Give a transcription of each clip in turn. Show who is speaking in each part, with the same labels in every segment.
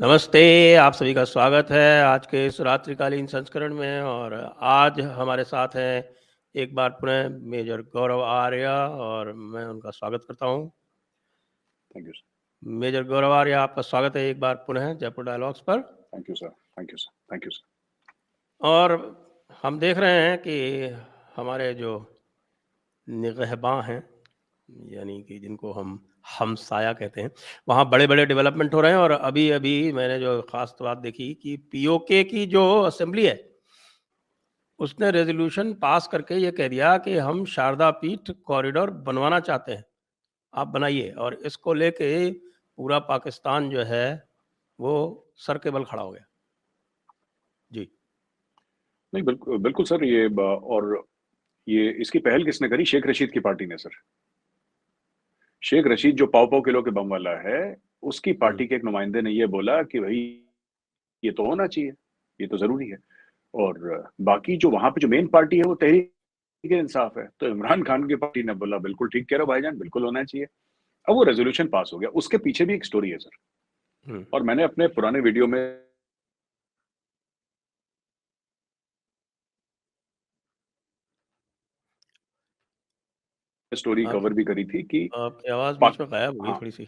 Speaker 1: नमस्ते, आप सभी का स्वागत है आज के इस रात्रिकालीन संस्करण में। और आज हमारे साथ हैं एक बार पुनः मेजर गौरव आर्य, और मैं उनका स्वागत करता हूं।
Speaker 2: Thank you sir.
Speaker 1: मेजर गौरव आर्य, आपका स्वागत है एक बार पुनः जयपुर डायलॉग्स पर।
Speaker 2: Thank you sir. Thank you sir. Thank you sir.
Speaker 1: और हम देख रहे हैं कि हमारे जो निगहबां हैं, यानी कि जिनको हम हमसाया कहते हैं, वहाँ बड़े-बड़े डेवलपमेंट हो रहे हैं। और अभी-अभी मैंने जो ख़ास बात देखी कि पीओके की जो असेंबली है, उसने रेज़ोल्यूशन पास करके ये कह दिया कि हम शारदा पीठ कॉरिडोर बनवाना चाहते हैं, आप बनाइए। और इसको लेके पूरा पाकिस्तान जो है, वो सर के बल खड़ा हो गया। जी।
Speaker 2: नहीं, बिल्कुल सर। ये इसकी पहल किसने करी? शेख रशीद की पार्टी ने सर। शेख रशीद जो पाव किलो के बम वाला है, उसकी पार्टी के एक नुमाइंदे ने ये बोला कि भाई ये तो होना चाहिए, ये तो जरूरी है। और बाकी जो वहां पे जो मेन पार्टी है वो तहरीक इंसाफ है। तो इमरान खान की पार्टी ने बोला बिल्कुल ठीक कह रहे हो भाईजान, बिल्कुल होना चाहिए। अब वो रेजोल्यूशन पास हो गया। उसके पीछे भी एक स्टोरी है सर। और मैंने अपने पुराने वीडियो में स्टोरी
Speaker 1: आप
Speaker 2: कवर भी करी थी कि
Speaker 1: आपकी आवाज़ बीच
Speaker 2: पाक
Speaker 1: में गायब हो गई
Speaker 2: हाँ,
Speaker 1: थोड़ी-सी।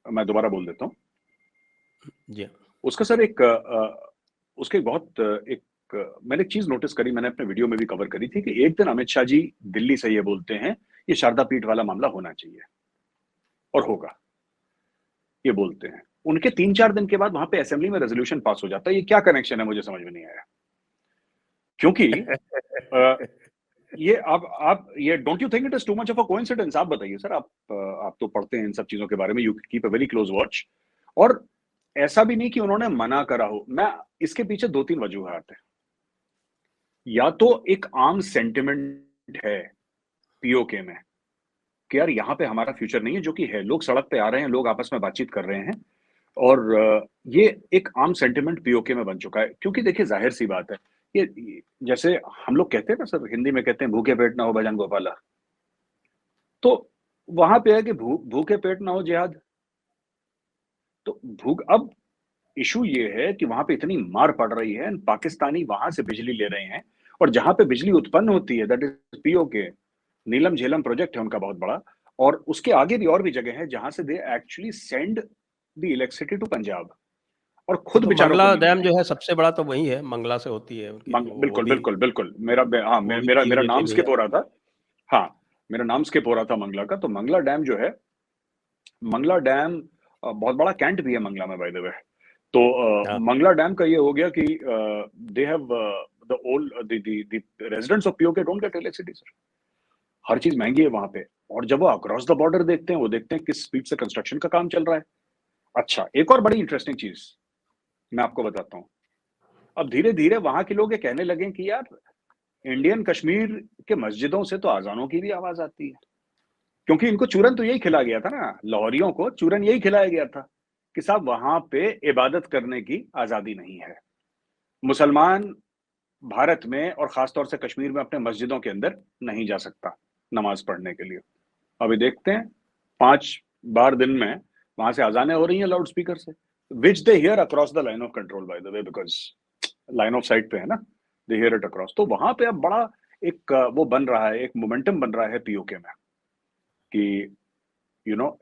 Speaker 2: मैं दोबारा बोल देता हूँ।
Speaker 1: जी।
Speaker 2: उसका सर उसके बहुत मैंने एक चीज नोटिस करी, मैंने अपने वीडियो में भी कवर करी थी कि एक दिन अमित शाह जी दिल्ली से ये बोलते हैं ये शारदा पीठ वाला मामला होना चाहिए और होगा, ये बोलते हैं। उनके 3-4 दिन के बाद वहां पे असेंबली में रेजोल्यूशन पास हो जाता है। ये क्या कनेक्शन है, मुझे समझ में नहीं आया। क्योंकि अ, ये आप ये don't you think it is too much of a coincidence? आप बताइए सर। आप तो पढ़ते हैं इन सब चीजों के बारे में, you keep a very close watch. और ऐसा भी नहीं कि उन्होंने मना करा हो। मैं इसके पीछे 2-3 वजूहात है। या तो एक आम सेंटिमेंट है पीओके में कि यार यहाँ पे हमारा फ्यूचर नहीं है, जो कि है। लोग सड़क पे आ रहे हैं, लोग आपस में बातचीत कर रहे हैं। और ये एक आम सेंटिमेंट पीओके में बन चुका है। क्योंकि देखिए, जाहिर सी बात है, ये जैसे हम लोग कहते हैं ना सर, हिंदी में कहते हैं भूखे पेट ना हो भजन गोपाला। तो वहां पे है कि भूखे पेट ना हो जिहाद। तो भूख अब इशू ये है कि वहां पे इतनी मार पड़ रही है, पाकिस्तानी वहां से बिजली ले रहे हैं। और जहां पे बिजली उत्पन्न होती है, that is PoK. Neelam Jhelum project है उनका बहुत बड़ा। और उसके आगे भी और भी जगह है जहां से they actually send the electricity to Punjab. और
Speaker 1: हाँ,
Speaker 2: खुद
Speaker 1: तो
Speaker 2: बेचारों को
Speaker 1: मंगला
Speaker 2: नहीं
Speaker 1: डैम
Speaker 2: मिलती।
Speaker 1: जो है सबसे बड़ा तो वही है, मंगला से होती है उनकी, तो वो
Speaker 2: बिल्कुल
Speaker 1: भी
Speaker 2: बिल्कुल बिल्कुल।
Speaker 1: वो भी
Speaker 2: मेरा
Speaker 1: पीओके
Speaker 2: नाम
Speaker 1: में ही
Speaker 2: स्किप हो
Speaker 1: आता
Speaker 2: रहा था। हाँ, मेरा नाम स्किप हो रहा था मंगला का। तो मंगला डैम जो है, मंगला डैम बहुत बड़ा कैंट भी है मंगला में, बाय द वे। तो
Speaker 1: है। हाँ,
Speaker 2: मंगला डैम का ये हो गया कि they have the old the residents of PoK don't get electricity sir. हर चीज महंगी है वहां पे। और जब वो अक्रॉस द बॉर्डर देखते हैं, वो देखते हैं किस स्पीड से कंस्ट्रक्शन का काम चल रहा है। अच्छा, एक और बड़ी इंटरेस्टिंग चीज मैं आपको बताता हूँ। अब धीरे धीरे वहां के लोग ये कहने लगे कि यार, इंडियन कश्मीर के मस्जिदों से तो अजानों की भी आवाज आती है। क्योंकि इनको चूरन तो यही खिलाया गया था ना, लाहौरियों को चूरन यही खिलाया गया था कि साहब वहां पे इबादत करने की आजादी नहीं है। मुसलमान भारत में और खासतौर से कश्मीर में अपने मस्जिदों के अंदर नहीं जा सकता नमाज पढ़ने के लिए। अभी देखते हैं, 5 बार दिन में वहां से अजानें हो रही हैं लाउड स्पीकर से, which they hear across the line of control, by the way, because line of sight पे है ना, दे हियर इट अक्रॉस। तो वहां पे अब बड़ा एक वो बन रहा है, एक मोमेंटम बन रहा है पीओके में कि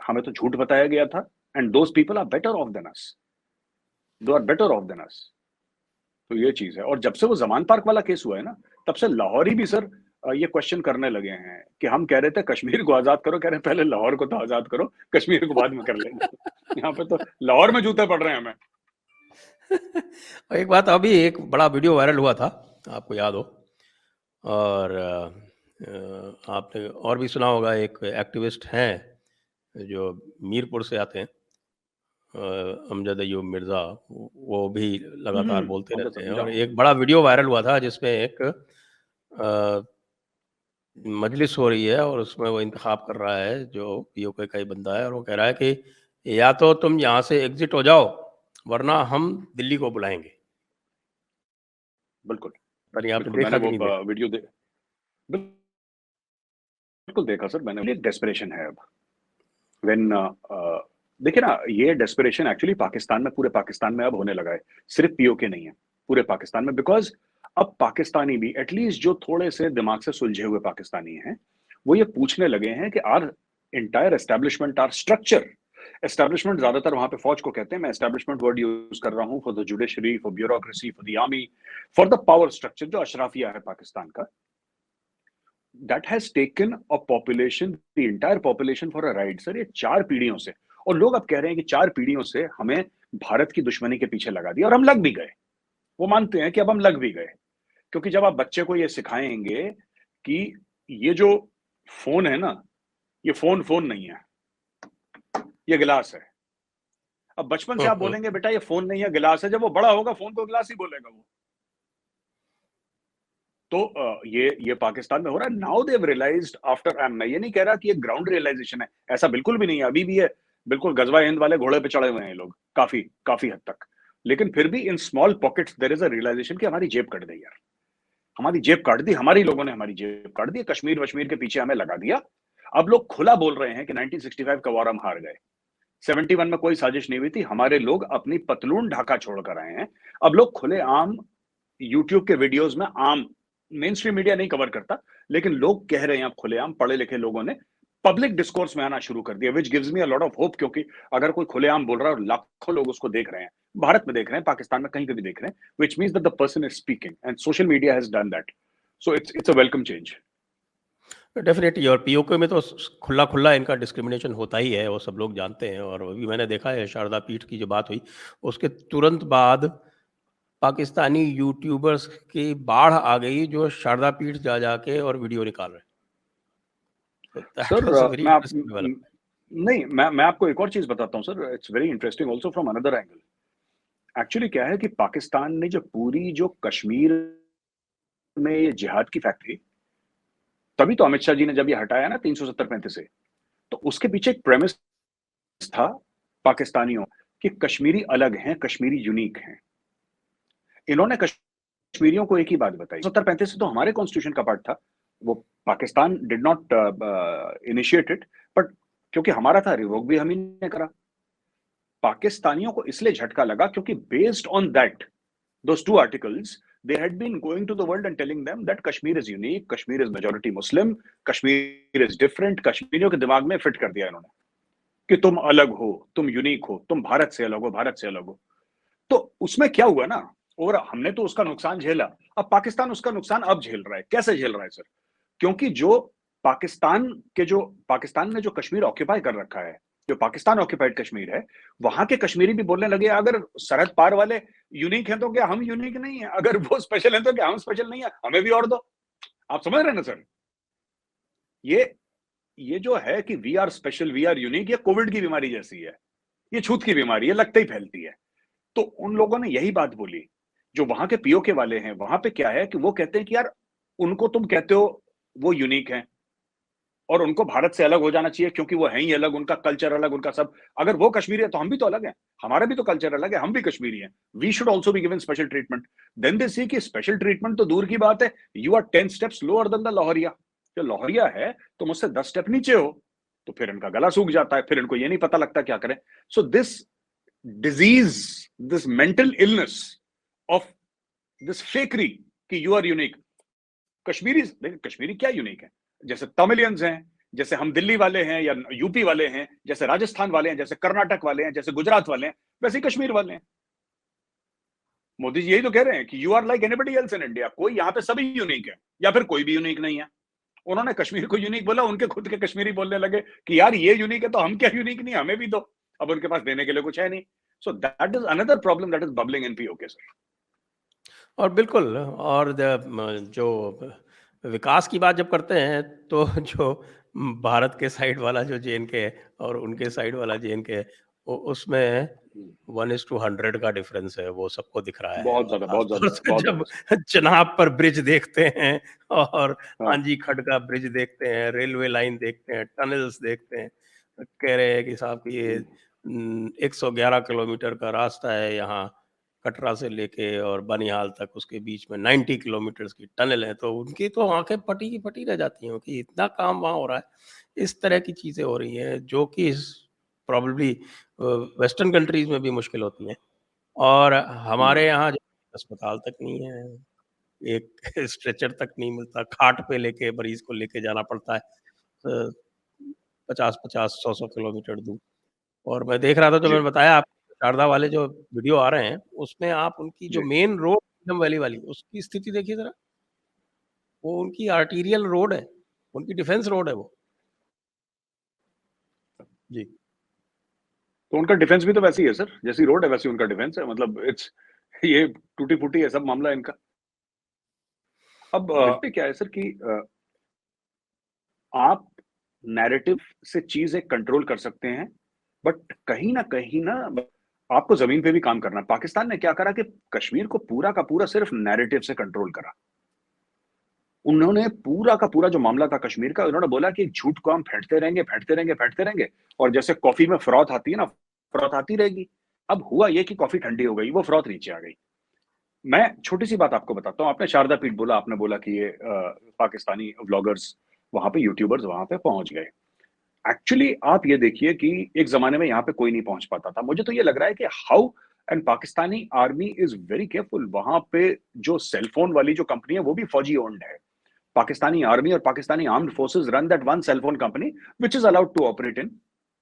Speaker 2: हमें तो झूठ बताया गया था, and those people are better off than us. Those are better off than us. तो ये चीज है। और जब से वो जमान पार्क वाला केस हुआ है ना, तब से लाहौरी भी सर ये क्वेश्चन करने लगे हैं कि हम कह रहे थे कश्मीर को आजाद करो, कह रहे हैं पहले लाहौर को तो आजाद करो, कश्मीर को बाद में कर लेंगे। यहाँ पे तो लाहौर में जूते पड़ रहे हैं हमें।
Speaker 1: और एक बात, अभी एक बड़ा वीडियो वायरल हुआ था, आपको याद हो। और आपने और भी सुना होगा, एक एक्टिविस्ट हैं जो मीरपुर से आते हैं, अमजद अयूब मिर्ज़ा, वो भी लगातार बोलते
Speaker 2: समझा
Speaker 1: रहते हैं।
Speaker 2: समझा।
Speaker 1: और एक बड़ा वीडियो वायरल हुआ था जिसमें एक मजलिस हो रही है और उसमें वो इंतखाब कर रहा है, जो पीओके का ही बंदा है, और वो कह रहा है कि या तो तुम यहाँ से एग्जिट हो जाओ, वरना हम दिल्ली को बुलाएंगे।
Speaker 2: बिल्कुल
Speaker 1: पर यहाँ पे
Speaker 2: बिल्कुल। मैंने
Speaker 1: देखा कि
Speaker 2: वो
Speaker 1: नहीं देखा।
Speaker 2: वीडियो बिल्कुल देखा सर मैंने। एक डेस्परेशन है अब। व्हेन देखिए ना, ये डेस्परेशन एक्चुअली पाकिस्तान में, पूरे पाकिस्तान में अब होने लगा है, सिर्फ पीओके नहीं है, पूरे पाकिस्तान में। बिकॉज अब पाकिस्तानी भी, एटलीस्ट जो थोड़े से दिमाग से सुलझे हुए पाकिस्तानी हैं, वो ये पूछने लगे हैं कि our entire establishment, our structure, establishment ज्यादातर वहां पे फौज को कहते हैं, मैं एस्टेब्लिशमेंट वर्ड यूज कर रहा हूं, for the judiciary, for bureaucracy, for the army, for the power structure, जो अशराफिया है पाकिस्तान का, that has taken a population, the entire population for a ride sir, ये 4 पीढ़ियों से। और लोग अब कह रहे हैं कि 4 पीढ़ियों से हमें भारत की दुश्मनी के पीछे लगा दिया, और हम लग भी गए। वो मानते हैं कि अब हम लग भी गए, क्योंकि जब आप बच्चे को ये सिखाएंगे कि ये जो फोन है ना, ये फोन फोन नहीं है, ये गिलास है। अब बचपन से आप बोलेंगे बेटा ये फोन नहीं है गिलास है, जब वो बड़ा होगा फोन को गिलास ही बोलेगा वो। तो ये पाकिस्तान में हो रहा है। Now they have realized after, मैं ये नहीं कह रहा कि ये ग्राउंड रियलाइजेशन है, ऐसा बिल्कुल भी नहीं है, अभी भी है, बिल्कुल गजवा हिंद वाले घोड़े पे चढ़े हुए हैं लोग, काफी काफी हद तक। लेकिन फिर भी in small pockets there is a realization कि हमारी जेब कट गई यार, हमारी जेब काट दी, हमारी लोगों ने हमारी जेब काट दी, कश्मीर वश्मीर के पीछे हमें लगा दिया। अब लोग खुला बोल रहे हैं कि 1965 का वॉर हम हार गए, 71 में कोई साजिश नहीं हुई थी, हमारे लोग अपनी पतलून ढाका छोड़कर आए हैं। अब लोग खुले आम यूट्यूब के वीडियोस में, आम मेन स्ट्रीम मीडिया नहीं कवर करता, लेकिन लोग कह रहे हैं, अब खुलेआम पढ़े लिखे लोगों ने पब्लिक डिस्कोर्स में आना शुरू कर दिया, which gives me a lot of hope, क्योंकि अगर कोई खुलेआम बोल रहा है और लाखों लोग उसको देख रहे हैं, भारत में देख रहे हैं, पाकिस्तान में कहीं पे भी देख रहे हैं, which means that the person is speaking and social media has done that, so it's a welcome change.
Speaker 1: Definitely. और पीओके में तो खुला खुला इनका डिस्क्रिमिनेशन होता ही है, वो सब लोग जानते हैं। और अभी मैंने देखा है शारदा पीठ की जो बात हुई, उसके तुरंत बाद पाकिस्तानी यूट्यूबर्स की बाढ़ आ गई जो शारदा पीठ जा जाके और वीडियो निकाल रहे हैं। तो that
Speaker 2: sir
Speaker 1: was a very interesting development.
Speaker 2: नहीं, मैं आपको एक और चीज बताता हूँ sir, it's very interesting also from another angle. Actually क्या है कि पाकिस्तान ने जो पूरी जो कश्मीर में ये जिहाद की फैक्ट्री, तभी तो अमित शाह जी ने जब ये हटाया ना 370-35 से, तो उसके पीछे एक प्रेमिस था पाकिस्तानियों कि कश्मीरी अलग हैं, कश्मीरी यूनिक हैं। इन्होंने कश्मीरियों को एक ही बात बताई, 70-35 से तो हमारे कॉन्स्टिट्यूशन का पार्ट था, वो Pakistan did not initiate it, but क्योंकि हमारा था, रिवोक भी हम ही ने करा। पाकिस्तानियों को इसलिए झटका लगा क्योंकि based on that, those two articles, they had been going to the world and telling them that Kashmir is unique, Kashmir is majority Muslim, Kashmir is different, कश्मीरियों के दिमाग में फिट कर दिया इन्होंने कि तुम अलग हो, तुम यूनिक हो, तुम भारत से अलग हो, भारत से अलग हो। तो उसमें क्या हुआ ना, और हमने तो उसका नुकसान झेला, अब पाकिस्तान उसका नुकसान अब झेल रहा है। कैसे झेल रहा है सर? क्योंकि जो पाकिस्तान ने जो कश्मीर ऑक्यूपाई कर रखा है, जो पाकिस्तान ऑक्यूपाइड कश्मीर है, वहां के कश्मीरी भी बोलने लगे अगर सरहद पार वाले यूनिक हैं तो क्या हम यूनिक नहीं है, अगर वो स्पेशल हैं तो क्या हम स्पेशल नहीं है, हमें भी और दो। आप समझ रहे हैं ना सर? ये ये जो है कि we are special, we are unique, ये कोविड की बीमारी जैसी है, ये छूत की बीमारी है, लगते ही फैलती है। तो उन लोगों ने यही बात बोली, जो वहां के पीओके वाले हैं, वहां पे क्या है कि वो कहते हैं कि यार उनको तुम कहते हो वो यूनिक है और उनको भारत से अलग हो जाना चाहिए क्योंकि वो है ही अलग, उनका कल्चर अलग, उनका सब। अगर वो कश्मीरी है तो हम भी तो अलग हैं, हमारा भी तो कल्चर अलग है, हम भी कश्मीरी हैं, we should also be given special treatment. Then they see कि स्पेशल ट्रीटमेंट तो दूर की बात है, you are 10 steps lower than the Lahoria. जो लाहौरिया है तुम उससे 10 स्टेप नीचे हो, तो फिर इनका गला सूख जाता है, फिर इनको ये नहीं पता लगता क्या करें। So this disease, this mental illness of this fakery कि यू आर यूनिक, कश्मीरी, देखिए कश्मीरी क्या यूनिक है, जैसे तमिलियंस हैं, जैसे हम दिल्ली वाले हैं या यूपी वाले हैं, जैसे राजस्थान वाले हैं, जैसे कर्नाटक वाले हैं, जैसे गुजरात वाले हैं, वैसे ही कश्मीर वाले हैं। मोदी जी यही तो कह रहे हैं कि you are like anybody else in India, कोई यहाँ पे सभी यूनिक है या फिर कोई भी यूनिक नहीं है। उन्होंने कश्मीर को यूनिक बोला, उनके खुद के कश्मीरी बोलने लगे कि यार ये यूनिक है तो हम क्या यूनिक नहीं, हमें भी दो। अब उनके पास देने के लिए कुछ है नहीं। So that is another problem that is bubbling in PoK sir.
Speaker 1: और बिल्कुल। और जो विकास की बात जब करते हैं तो जो भारत के साइड वाला जो जेएनके है और उनके साइड वाला जेएनके है, उसमें 1:100 का डिफरेंस है, वो सबको दिख रहा है।
Speaker 2: बहुत
Speaker 1: और
Speaker 2: ज्यादा,
Speaker 1: खास
Speaker 2: बहुत
Speaker 1: तौर
Speaker 2: ज्यादा,
Speaker 1: से
Speaker 2: बहुत
Speaker 1: जब
Speaker 2: ज्यादा।
Speaker 1: चनाब पर ब्रिज देखते हैं और
Speaker 2: हाँ।
Speaker 1: आंजी खड का ब्रिज देखते हैं, रेलवे लाइन देखते हैं, टनल्स देखते हैं, तो कह रहे हैं कि साहब कि ये 111 किलोमीटर का रास्ता है यहाँ कटरा से लेके और बनिहाल तक, उसके बीच में 90 किलोमीटर्स की टनल है। तो उनकी तो आंखें फटी की फटी रह जाती हैं कि इतना काम वहाँ हो रहा है, इस तरह की चीज़ें हो रही हैं जो कि इस प्रोबेबली वेस्टर्न कंट्रीज में भी मुश्किल होती है, और हमारे यहाँ जो अस्पताल तक नहीं है, एक स्ट्रेचर तक नहीं मिलता, खाट पे लेके मरीज को लेके जाना पड़ता है 50-50, 100-100 किलोमीटर दूर। और मैं देख रहा था, जो
Speaker 2: जी
Speaker 1: मैंने बताया आपको, शारदा वाले जो वीडियो आ रहे हैं, उसमें आप उनकी जो
Speaker 2: जी
Speaker 1: मेन रोड फ्रीडम वैली वाली, उसकी स्थिति देखिए ज़रा। वो उनकी आर्टीरियल रोड है, उनकी डिफेंस रोड है वो। जी।
Speaker 2: तो उनका डिफेंस भी तो वैसी है सर, जैसी रोड है वैसी उनका डिफेंस है, मतलब इट्स ये टूटी फूटी है सब मामला इनका। अब
Speaker 1: बिल्कुल।
Speaker 2: क्या है सर कि आप नैरेटिव से चीजें कंट्रोल कर सकते हैं, बट कहीं ना आपको जमीन पे भी काम करना है। पाकिस्तान ने क्या करा कि कश्मीर को पूरा का पूरा सिर्फ नैरेटिव से कंट्रोल करा। उन्होंने पूरा का पूरा जो मामला था कश्मीर का, उन्होंने बोला कि झूठ को हम फेंटते रहेंगे, फेंटते रहेंगे, फेंटते रहेंगे, और जैसे कॉफी में फ्रॉथ आती है ना, फ्रॉथ आती रहेगी। अब हुआ ये कि कॉफी ठंडी हो गई, वो फ्रॉथ नीचे आ गई। मैं छोटी सी बात आपको बताता हूँ। आपने शारदा पीठ बोला, आपने बोला कि ये पाकिस्तानी व्लॉगर्स वहां पे, यूट्यूबर्स वहां पे पहुंच गए। एक्चुअली आप ये देखिए कि एक जमाने में यहाँ पे कोई नहीं पहुंच पाता था। मुझे तो ये लग रहा है कि how and Pakistani army is very careful. वहां पे जो सेलफोन वाली जो कंपनी है वो भी फौजी ओन्ड है। पाकिस्तानी आर्मी और Pakistani armed forces run that one cell phone company which is allowed to operate in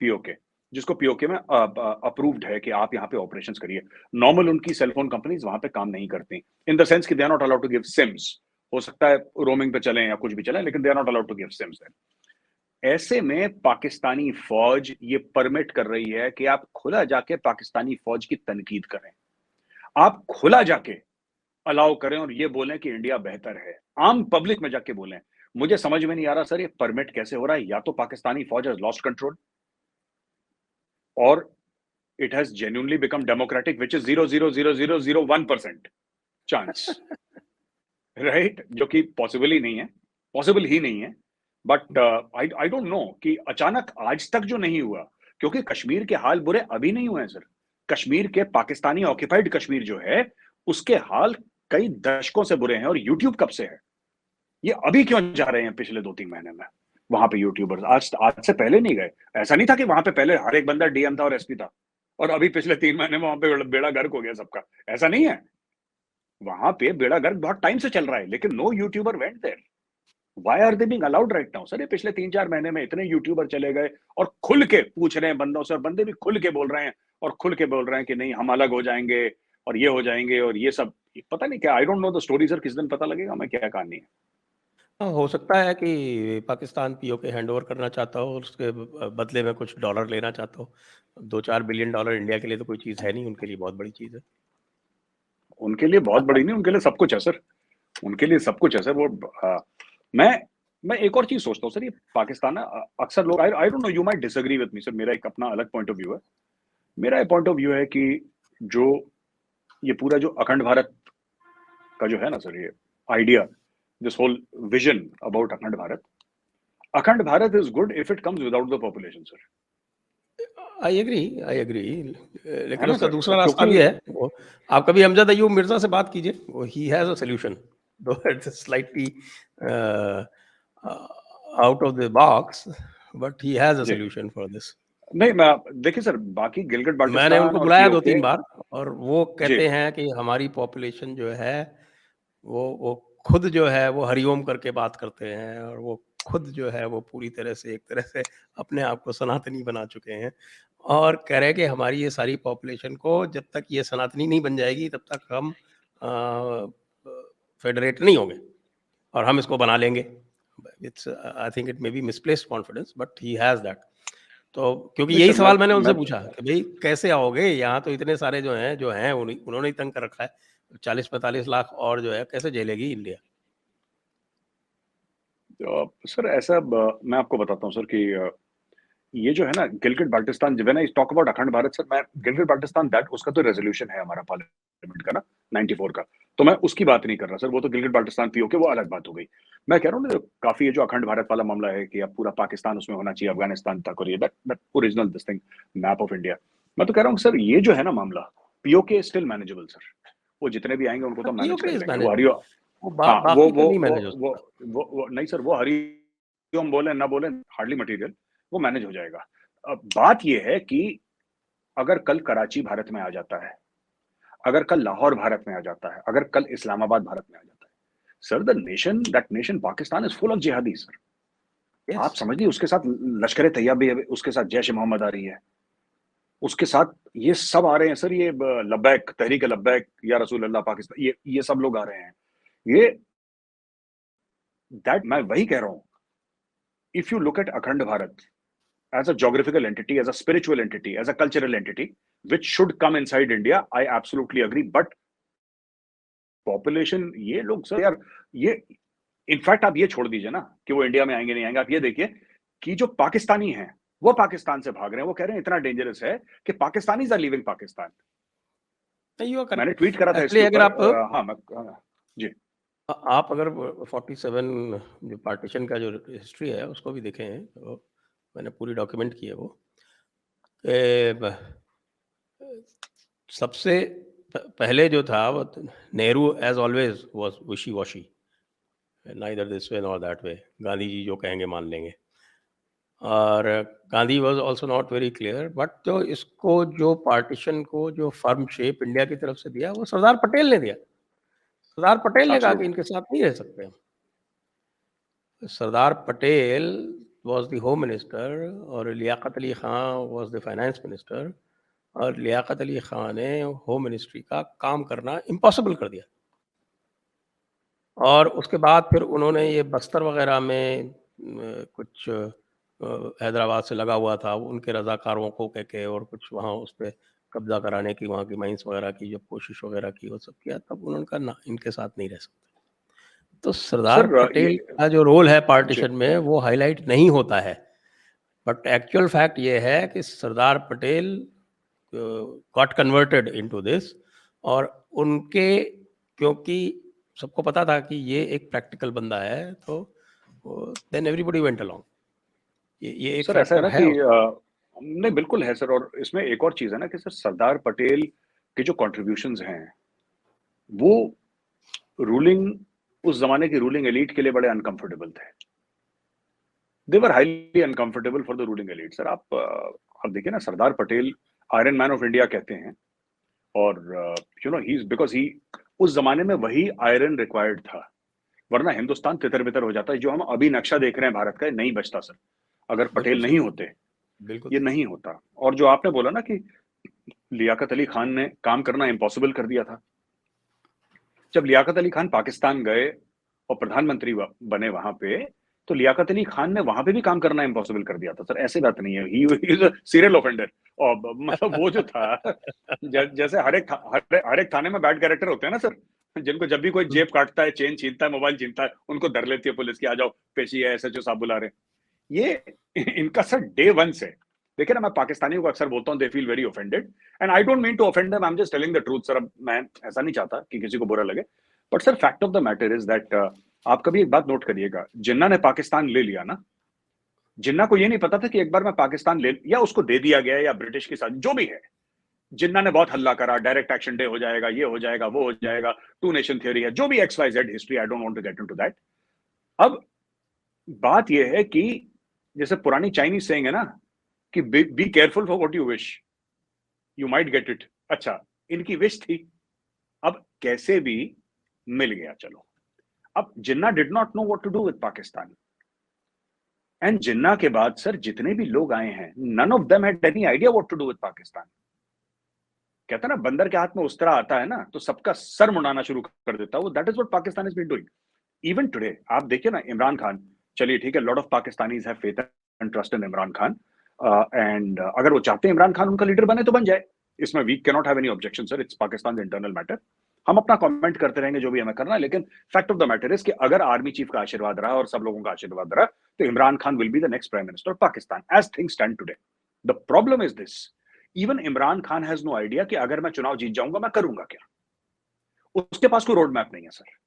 Speaker 2: POK, जिसको पीओके में अप्रूव्ड है कि आप यहाँ पे ऑपरेशंस करिए। नॉर्मल उनकी सेलफोन कंपनीज वहां पे काम नहीं करती, इन the sense that they are not allowed to give SIMs. हो सकता है रोमिंग पे चले या कुछ भी चले, लेकिन they are not allowed to give SIMs. ऐसे में पाकिस्तानी फौज ये परमिट कर रही है कि आप खुला जाके पाकिस्तानी फौज की तनकीद करें, आप खुला जाके अलाउ करें और ये बोलें कि इंडिया बेहतर है, आम पब्लिक में जाके बोलें। मुझे समझ में नहीं आ रहा सर, ये परमिट कैसे हो रहा है? या तो पाकिस्तानी फौज हैज लॉस्ट कंट्रोल, और it has genuinely become democratic, which is 0.00001% chance, right? जो कि पॉसिबल ही नहीं है, पॉसिबल ही नहीं है। बट आई डोंट नो कि अचानक आज तक जो नहीं हुआ, क्योंकि कश्मीर के हाल बुरे अभी नहीं हुए हैं सर। कश्मीर के पाकिस्तानी ऑक्यूपाइड कश्मीर जो है, उसके हाल कई दशकों से बुरे हैं। और यूट्यूब कब से है? ये अभी क्यों जा रहे हैं पिछले 2-3 महीने में वहां पे यूट्यूबर्स? आज से पहले नहीं गए। ऐसा नहीं था कि वहां पे पहले हर एक बंदा डीएम था और एसपी था, और अभी पिछले 3 महीने में वहां पे बेड़ा गर्क हो गया सबका। ऐसा नहीं है। वहां पे बेड़ा गर्क बहुत टाइम से चल रहा है, लेकिन no YouTuber went there. Why are they being allowed right now sir? ये पिछले 3-4 महीने में इतने यूट्यूबर चले गए और खुल के पूछ रहे हैं बंदों से, और बंदे भी खुल के बोल रहे हैं, और खुल के बोल रहे हैं कि नहीं हम अलग हो जाएंगे और ये हो जाएंगे और ये सब। पता नहीं क्या, I don't know the story sir, किस दिन पता लगेगा मैं क्या कहानी है।
Speaker 1: हाँ, हो सकता है कि पाकिस्तान पीओके हैंडओवर करना चाहता हो और उसके बदले में कुछ डॉलर लेना चाहता हो। 2-4 बिलियन डॉलर इंडिया के लिए तो कोई चीज़ है नहीं, उनके लिए बहुत बड़ी चीज़ है।
Speaker 2: उनके लिए बहुत बड़ी नहीं, उनके लिए सब कुछ है सर। उनके लिए सब कुछ है सर। वो मैं मैं एक और चीज सोचता हूँ सर, ये पाकिस्तान ना, अक्सर लोग, I don't know, you might disagree with me sir, मेरा एक अपना अलग पॉइंट ऑफ व्यू है। मेरा पॉइंट ऑफ व्यू है कि जो ये पूरा जो अखंड भारत का जो है ना सर, ये idea, this whole vision about Akhand Bharat is good if it comes without the population sir.
Speaker 1: I agree,
Speaker 2: है
Speaker 1: लेकिन
Speaker 2: ना
Speaker 1: उसका
Speaker 2: सर?
Speaker 1: दूसरा रास्ता
Speaker 2: क्योंकि
Speaker 1: भी है। वो आप कभी अमजद अयूब मिर्ज़ा से बात कीजिए, वो he has a solution, though it's slightly out of the box, but he has a
Speaker 2: जी,
Speaker 1: सॉल्यूशन फॉर दिस।
Speaker 2: नहीं मैं, देखिए सर, बाकी गिलगिट
Speaker 1: मैंने
Speaker 2: बाल्टिस्तान
Speaker 1: उनको
Speaker 2: और
Speaker 1: बुलाया
Speaker 2: पीओके।
Speaker 1: 2-3 बार, और वो
Speaker 2: जी
Speaker 1: कहते हैं कि हमारी पॉपुलेशन जो है, वो खुद जो है वो हरिओम करके बात करते हैं, और वो खुद जो है वो पूरी तरह से, एक तरह से अपने आप को सनातनी बना चुके हैं, और कह रहे हैं कि हमारी ये सारी पॉपुलेशन को जब तक ये सनातनी नहीं बन जाएगी तब तक हम फेडरेट नहीं होंगे, और हम इसको बना लेंगे। It's I think it may be misplaced confidence, but he has that. तो क्योंकि
Speaker 2: नहीं
Speaker 1: यही
Speaker 2: सर,
Speaker 1: सवाल मैंने उनसे
Speaker 2: मैं
Speaker 1: पूछा कि भई कैसे आओगे? यहाँ तो इतने सारे जो हैं उन्होंने ही तंग कर रखा है। 40-45 लाख और जो है कैसे झेलेगी इंडिया?
Speaker 2: सर ऐसा मैं आपको बताता हूँ सर कि ये जो है ना Gilgit Baltistan, when I talk about Akhand Bharat sir, मैं गिलगिट बाल्टिस्तान, दैट उसका तो रेजोल्यूशन है हमारा पार्लियामेंट का ना, 94 का। तो मैं उसकी बात नहीं कर रहा सर, वो तो गिलगिट बाल्टिस्तान पीओके वो अलग बात हो गई। मैं कह रहा हूँ ना, काफी ये जो अखंड भारत वाला मामला है कि अब पूरा पाकिस्तान उसमें होना चाहिए, अफगानिस्तान तक, और ये that original this thing, map of India. मैं तो कह रहा हूँ सर, ये जो है ना मामला, पीओके स्टिल मैनेजेबल सर। वो जितने भी आएंगे उनको तो मैनेज
Speaker 1: पीओके
Speaker 2: कर
Speaker 1: इज़
Speaker 2: लेंगे। वो
Speaker 1: मैनेजेबल।
Speaker 2: हरियो
Speaker 1: वो
Speaker 2: हाँ,
Speaker 1: बाकी का नहीं मैनेज हो
Speaker 2: वो
Speaker 1: सकता।
Speaker 2: नहीं सर, वो हरिओम बोले ना बोले, हार्डली मटेरियल, वो मैनेज हो जाएगा। बात यह है कि अगर कल कराची भारत में आ जाता है, अगर कल लाहौर भारत में आ जाता है, अगर कल इस्लामाबाद भारत में आ जाता है, sir that nation Pakistan is full of जिहादी सर। आप
Speaker 1: यस,
Speaker 2: समझ लीजिए उसके साथ लश्कर तैयबा भी है, उसके साथ जैश मोहम्मद आ रही है, उसके साथ ये सब आ रहे हैं सर, ये लब्बैक तहरीक लब्बैक या रसूल अल्लाह पाकिस्तान, ये सब लोग आ रहे हैं। ये दैट मैं वही कह रहा हूं, इफ यू लुक एट अखंड Bharat as a geographical entity, as a spiritual entity, as a cultural entity, which should come inside India, I absolutely agree. But population, ये लोग सर यार, ये इनफैक्ट आप ये छोड़ दीजिए ना कि वो इंडिया में आएंगे नहीं आएंगे, आप ये देखिए कि जो पाकिस्तानी हैं वो पाकिस्तान से भाग रहे हैं, वो कह रहे हैं इतना डेंजरस है कि Pakistanis are leaving Pakistan.
Speaker 1: You are
Speaker 2: मैंने
Speaker 1: करेक्ट।
Speaker 2: ट्वीट करा था इसके
Speaker 1: एक्चुअली अगर
Speaker 2: ऊपर।
Speaker 1: आप
Speaker 2: हाँ जी
Speaker 1: आप अगर 47 जो पार्टीशन का जो हिस्ट्री है उसको भी देखें तो मैंने पूरी डॉक्यूमेंट की है वो। सबसे पहले जो था वो Nehru as always was wishy washy, neither this way nor that way, Gandhi ji जो कहेंगे मान लेंगे। और Gandhi was also not very clear, but जो इसको जो पार्टीशन को जो फर्म शेप इंडिया की तरफ से दिया वो सरदार पटेल ने दिया। सरदार पटेल ने कहा कि
Speaker 2: एब्सोल्युटली
Speaker 1: इनके साथ नहीं रह सकते हम। Sardar Patel was the home minister और Liaquat Ali Khan was the finance minister, और लियाकत अली खां ने होम मिनिस्ट्री का काम करना इम्पॉसिबल कर दिया। और उसके बाद फिर उन्होंने ये बस्तर वगैरह में कुछ हैदराबाद से लगा हुआ था उनके रजाकारों को कह के और कुछ वहाँ उस पर कब्जा कराने की, वहाँ की माइंस वगैरह की जब कोशिश वगैरह की वो सब किया, तब उन्होंने कहा ना इनके साथ नहीं रह सकते। तो सरदार
Speaker 2: सर। ये
Speaker 1: पटेल का जो रोल है
Speaker 2: जी
Speaker 1: पार्टीशन में वो हाईलाइट नहीं होता है, बट एक्चुअल फैक्ट ये है कि Sardar Patel got converted into this. और उनके, क्योंकि सबको पता था कि ये एक प्रैक्टिकल बंदा है, तो देन एवरीबॉडी वेंट अलोंग। ये एक
Speaker 2: सर ऐसा है
Speaker 1: फैक्टर
Speaker 2: ना
Speaker 1: है
Speaker 2: कि
Speaker 1: उसमें।
Speaker 2: नहीं बिल्कुल है सर, और इसमें एक और चीज है ना कि सर सरदार पटेल के जो कंट्रीब्यूशंस हैं वो रूलिंग, उस जमाने की रूलिंग एलीट के लिए बड़े अनकंफर्टेबल थे। They were highly uncomfortable for the ruling elite. Sir आप देखिए ना, Sardar Patel iron man of India कहते हैं, और you know he is because he उस जमाने में वही आयरन रिक्वायर्ड था, वरना हिंदुस्तान तितर बितर हो जाता है। जो हम अभी नक्शा देख रहे हैं भारत का, नहीं बचता सर अगर
Speaker 1: बिल्कुल
Speaker 2: पटेल
Speaker 1: सही,
Speaker 2: नहीं होते,
Speaker 1: बिल्कुल
Speaker 2: ये
Speaker 1: सही।
Speaker 2: नहीं होता। और जो आपने बोला ना कि लियाकत अली खान ने काम करना इम्पॉसिबल कर दिया था, जब लियाकत अली खान पाकिस्तान गए और प्रधानमंत्री बने वहां पे, तो लियाकत अली खान ने वहां पे भी काम करना इम्पॉसिबल कर दिया था सर। ऐसी बात नहीं है, he is a serial offender. और मतलब वो जो था, जैसे हर एक थाने में बैड कैरेक्टर होते हैं ना सर, जिनको जब भी कोई जेब काटता है, चेन छीनता है, मोबाइल छीनता है, उनको धर लेती है पुलिस की, आ जाओ पेशी है, एसएचओ साहब बुला रहे हैं। ये इनका सर डे वन से, देखिए ना, मैं पाकिस्तानियों को अक्सर बोलता हूँ they feel very offended, and I don't mean to offend them, I am just telling the truth sir. अब मैं ऐसा नहीं चाहता कि किसी को बुरा लगे, but sir fact of the matter is that, आप कभी एक बात नोट करिएगा, जिन्ना ने पाकिस्तान ले लिया ना, जिन्ना को ये नहीं पता था कि एक बार मैं पाकिस्तान ले, या उसको दे दिया गया या ब्रिटिश के साथ जो भी है, जिन्ना ने बहुत हल्ला करा, डायरेक्ट एक्शन डे हो जाएगा, ये हो जाएगा, वो हो जाएगा, टू नेशन थ्योरी है, जो भी X Y Z history, I don't want to get into that. अब बात यह है कि जैसे पुरानी चाइनीज सेइंग है ना कि be careful for what you wish, you might get it. अच्छा, इनकी विश थी, अब कैसे भी मिल गया, चलो। अब Jinnah did not know what to do with Pakistan, and Jinnah के बाद सर जितने भी लोग आए हैं, none of them had any idea what to do with Pakistan. कहता ना, बंदर के हाथ में उस तरह आता है ना तो सबका सर मुड़ाना शुरू कर देता है वो। That is what Pakistan is been doing even today. आप देखिए ना, इमरान खान, चलिए ठीक है, lot of Pakistanis have faith and trust in Imran Khan, and अगर वो चाहते हैं इमरान खान उनका लीडर बने तो बन जाए, इसमें we can not have any objection sir, it's Pakistan internal matter. हम अपना कमेंट करते रहेंगे जो भी हमें करना है, लेकिन fact of the matter is कि अगर आर्मी चीफ का आशीर्वाद रहा और सब लोगों का आशीर्वाद रहा, तो Imran Khan will be the next prime minister of Pakistan as things stand today. The problem is this, even Imran Khan has no idea कि अगर मैं चुनाव जीत जाऊंगा मैं करूंगा क्या। उसके पास कोई रोड मैप नहीं है सर।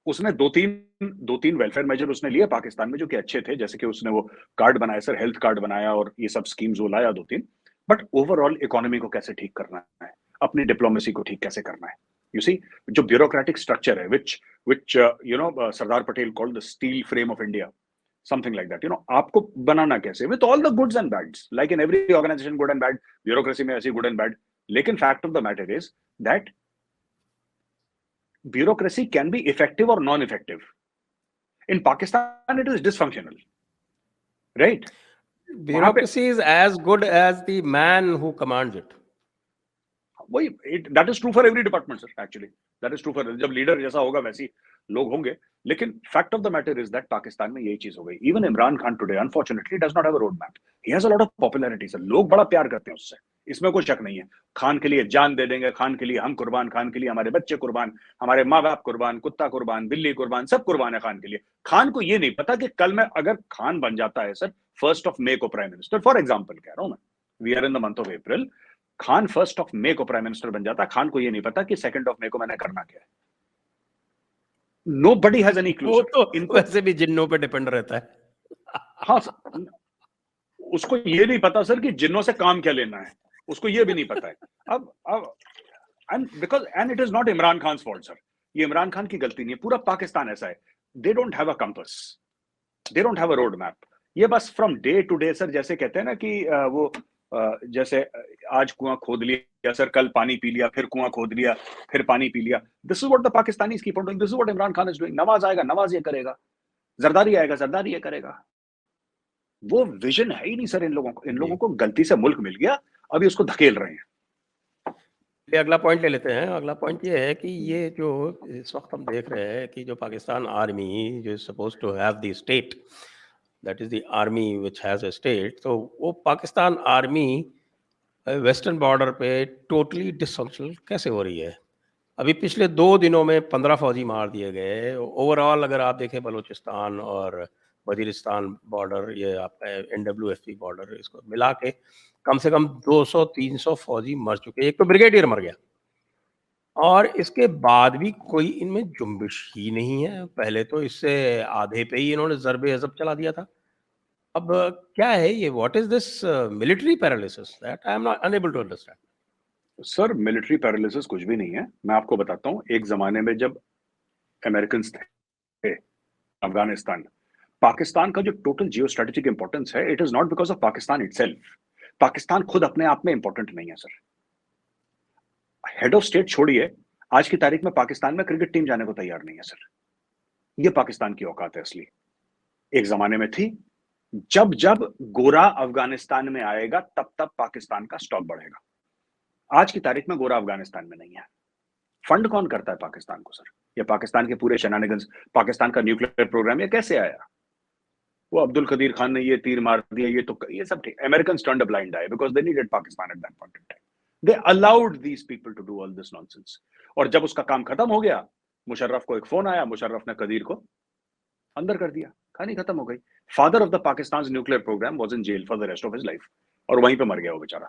Speaker 2: उसने दो तीन वेलफेयर मेजर उसने लिए पाकिस्तान में जो कि अच्छे थे, जैसे कि उसने वो कार्ड बनाया सर, हेल्थ कार्ड बनाया, और ये सब स्कीम्स वो लाया दो तीन, बट ओवरऑल इकोनॉमी को कैसे ठीक करना है, अपनी डिप्लोमेसी को ठीक कैसे करना है, यू सी, जो ब्यूरोक्रेटिक स्ट्रक्चर है, which you know Sardar Patel called the steel frame of India, something like that, आपको बनाना कैसे, with all the goods and bads, like in every organization, good and bad, bureaucracy में ऐसी good and bad, लेकिन fact of the matter is that bureaucracy can be effective or non-effective. In Pakistan, it is dysfunctional, right? वहां पे
Speaker 1: Bureaucracy is as good as the man who commands it.
Speaker 2: वही, that is true for every department sir, actually that is true for, जब leader जैसा होगा वैसे ही लोग होंगे, लेकिन fact of the matter is that Pakistan में यही चीज हो गई. Even Imran Khan today unfortunately does not have a road map. He has a lot of popularity sir, लोग बड़ा प्यार करते हैं उससे, इसमें कोई शक नहीं है. खान के लिए जान दे देंगे, खान के लिए हम कुर्बान, खान के लिए हमारे बच्चे कुर्बान, हमारे माँ बाप कुर्बान, कुत्ता कुर्बान, बिल्ली कुर्बान, सब कुर्बान है खान के लिए. खान को ये नहीं पता कि कल में अगर खान बन जाता है सर 1 May को प्राइम मिनिस्टर, फॉर एग्जाम्पल कह रहा हूं मैं, we are in the month of April, Khan 1 May को प्राइम मिनिस्टर बन जाता, खान को ये नहीं पता कि 2 May को मैंने करना क्या है. Nobody has any clue.
Speaker 1: वो तो वैसे भी जिन्नों पे डिपेंड रहता है.
Speaker 2: हाँ सर, उसको ये नहीं पता सर कि जिन्नों से काम क्या लेना है, उसको ये भी नहीं पता है. अब and it is not Imran Khan fault sir, ये इमरान खान की गलती नहीं है, पूरा पाकिस्तान ऐसा है. They don't have a compass, they don't have a road map. ये बस from day to day sir, जैसे कहते हैं ना कि वो जैसे आज कुआं खोद लिया सर, कल पानी पी लिया, फिर कुआं खोद लिया, फिर पानी पी लिया. This is what the Pakistanis keep on doing, this is what Imran Khan is doing. Nawaz आएगा, नवाज ये करेगा, जरदारी आएगा, जरदारी ये करेगा. वो विजन है ही नहीं सर इन लोगों को. इन लोगों को गलती से मुल्क मिल गया, अभी उसको धकेल रहे हैं.
Speaker 1: अगला पॉइंट ले लेते हैं. अगला पॉइंट ये है कि ये जो इस वक्त हम देख रहे हैं कि जो पाकिस्तान आर्मी जो is suppose to have the state, that is the army which has a state, तो वो पाकिस्तान आर्मी वेस्टर्न बॉर्डर पे टोटली डिसफंक्शनल कैसे हो रही है. अभी पिछले 2 दिनों में 15 फौजी मार दिए गए. ओवरऑल अगर आप देखें बलूचिस्तान और वजीरिस्तान बॉर्डर, ये आपका NWFP बॉर्डर, इसको मिला के कम से कम 200-300 फौजी मर चुके. एक तो ब्रिगेडियर मर गया और इसके बाद भी कोई इनमें जुम्बिश ही नहीं है. पहले तो इससे आधे पे ही इन्होंने ज़र्बे अज़ब चला दिया था. अब क्या है ये, what is this military paralysis that I am not unable to understand.
Speaker 2: Sir military paralysis कुछ भी नहीं है. मैं आपको बताता हूं, एक जमाने में जब अमेरिकन थे अफगानिस्तान, पाकिस्तान का जो टोटल जियो स्ट्रेटेजिक इंपॉर्टेंस है, it is not because of Pakistan itself. Pakistan खुद अपने आप में इंपॉर्टेंट नहीं है सर. हेड ऑफ स्टेट छोड़िए, आज की तारीख में पाकिस्तान में क्रिकेट टीम जाने को तैयार नहीं है सर. ये पाकिस्तान की औकात है असली. एक जमाने में थी, जब जब गोरा अफगानिस्तान में आएगा तब तब पाकिस्तान का स्टॉक बढ़ेगा. आज की तारीख में गोरा अफगानिस्तान में नहीं है. फंड कौन करता है पाकिस्तान को सर? ये पाकिस्तान के पूरे शेनानिगंस, पाकिस्तान का न्यूक्लियर प्रोग्राम, ये कैसे आया? वो अब्दुल कदीर खान ने ये तीर मार दिया, ये तो ये सब ठीक. American turned a blind eye because they needed Pakistan at that point in time. They allowed these people to do all this nonsense. और जब उसका काम खत्म हो गया, मुशर्रफ को एक फोन आया, मुशर्रफ ने कदीर को अंदर कर दिया, कहानी खत्म हो गई. Father of the Pakistan nuclear program was in jail for the rest of his life, और वहीं पे मर गया वो बेचारा.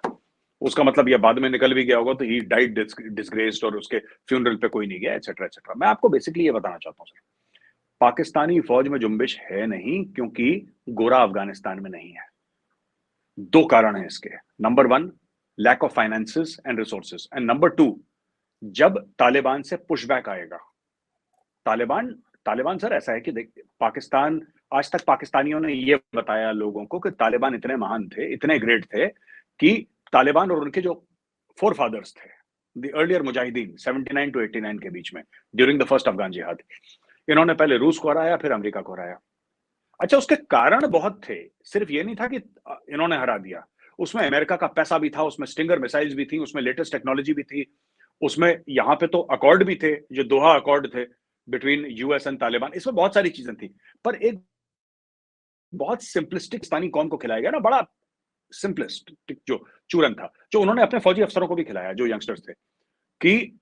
Speaker 2: उसका मतलब ये बाद में निकल भी गया होगा तो ही डाइड डिसग्रेस्ड, और उसके फ्यूनरल पे कोई नहीं गया, एटसेट्रा एटसेट्रा. मैं आपको बेसिकली ये बताना चाहता हूँ सर, पाकिस्तानी फौज में जुम्बिश है नहीं क्योंकि गोरा अफगानिस्तान में नहीं है. 2 कारण हैं इसके. Number 1, lack of finances and resources, and number 2, जब तालिबान से पुशबैक आएगा. तालिबान सर ऐसा है कि देख, पाकिस्तान, आज तक पाकिस्तानियों ने ये बताया लोगों को कि तालिबान इतने महान थे, इतने ग्रेट थे कि तालिबान और उनके जो फोर फादर्स थे, द अर्लियर मुजाहिदीन 79 to 89 के बीच में, ड्यूरिंग द फर्स्ट अफगान जिहाद, इन्होंने पहले रूस को हराया, फिर अमेरिका को हराया. अच्छा, उसके कारण बहुत थे, सिर्फ ये नहीं था कि इन्होंने हरा दिया. उसमें अमेरिका का पैसा भी था, उसमें स्टिंगर मिसाइल्स भी थी, उसमें लेटेस्ट टेक्नोलॉजी भी थी, उसमें यहाँ पे तो अकॉर्ड भी थे, जो दोहा अकॉर्ड थे बिटवीन यूएस एंड तालिबान. इसमें बहुत सारी चीजें थी. पर एक बहुत सिंपलिस्टिक पाकिस्तानी कौम को खिलाया गया ना, बड़ा सिंपलिस्टिक जो चूरन था, जो उन्होंने अपने फौजी अफसरों को भी खिलाया, जो यंगस्टर्स थे, कि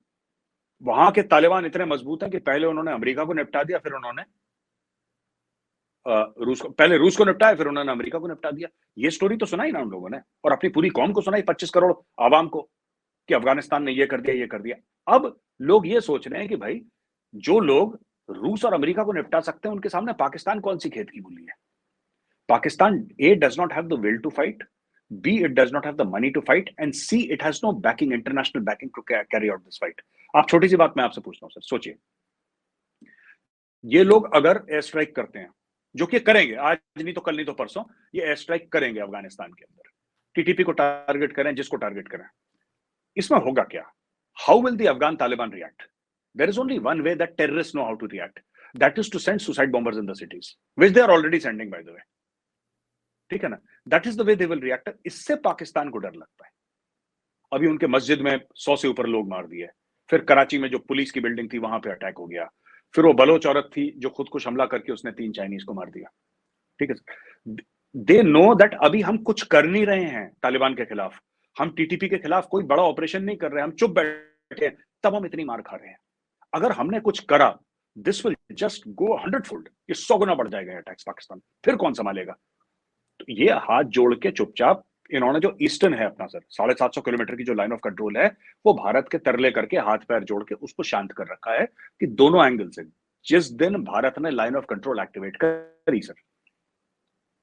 Speaker 2: वहां के तालिबान इतने मजबूत हैं कि पहले उन्होंने अमेरिका को निपटा दिया, फिर उन्होंने पहले रूस को निपटाया, फिर उन्होंने अमेरिका को निपटा दिया. ये स्टोरी तो सुनाई ना उन लोगों ने, और अपनी पूरी कौम को सुनाई, 25 करोड़ आवाम को, कि अफगानिस्तान ने ये कर दिया, ये कर दिया. अब लोग ये सोच रहे हैं कि भाई, जो लोग रूस और अमेरिका को निपटा सकते हैं, उनके सामने पाकिस्तान कौन सी खेत की मूली है? Pakistan, A, does not have the will to fight, B, it does not have the money to fight, and C, it has no backing, international backing to carry out this fight. आप छोटी सी बात मैं आपसे पूछता हूं sir, सोचिए, ये लोग अगर एयर स्ट्राइक करते हैं जो कि करेंगे, आज नहीं तो कल नहीं तो परसों ये एयर स्ट्राइक करेंगे अफगानिस्तान के अंदर, टीटीपी को टारगेट करें, जिसको टारगेट करें। इसमें होगा क्या? How will the Afghan Taliban react? There is only one way that terrorist know how to react, that is to send suicide bombers in the cities, which they are already sending by the way. ठीक है ना? That is the way they will react. इससे पाकिस्तान को डर लगता है। अभी उनके मस्जिद में 100 से ऊपर लोग मार दिए, फिर कराची में जो पुलिस की बिल्डिंग थी वहां पे अटैक हो गया, फिर वो बलोच औरत थी जो खुदकुश हमला करके उसने 3 चाइनीज को मार दिया। ठीक है, दे नो दैट अभी हम कुछ कर नहीं रहे हैं तालिबान के खिलाफ, हम टीटीपी के खिलाफ कोई बड़ा ऑपरेशन नहीं कर रहे हैं, हम चुप बैठे हैं, तब हम इतनी मार खा रहे हैं। अगर हमने कुछ करा, this will just go 100 fold, ये 100 गुना बढ़ जाएगा अटैक्स पाकिस्तान, फिर कौन संभालेगा? तो ये हाथ जोड़ के चुपचाप इन्होंने जो ईस्टर्न है अपना सर 750 किलोमीटर की जो लाइन ऑफ कंट्रोल है, वो भारत के तरले करके हाथ पैर जोड़ के उसको शांत कर रखा है कि दोनों एंगल से जिस दिन भारत ने लाइन ऑफ कंट्रोल एक्टिवेट करी सर,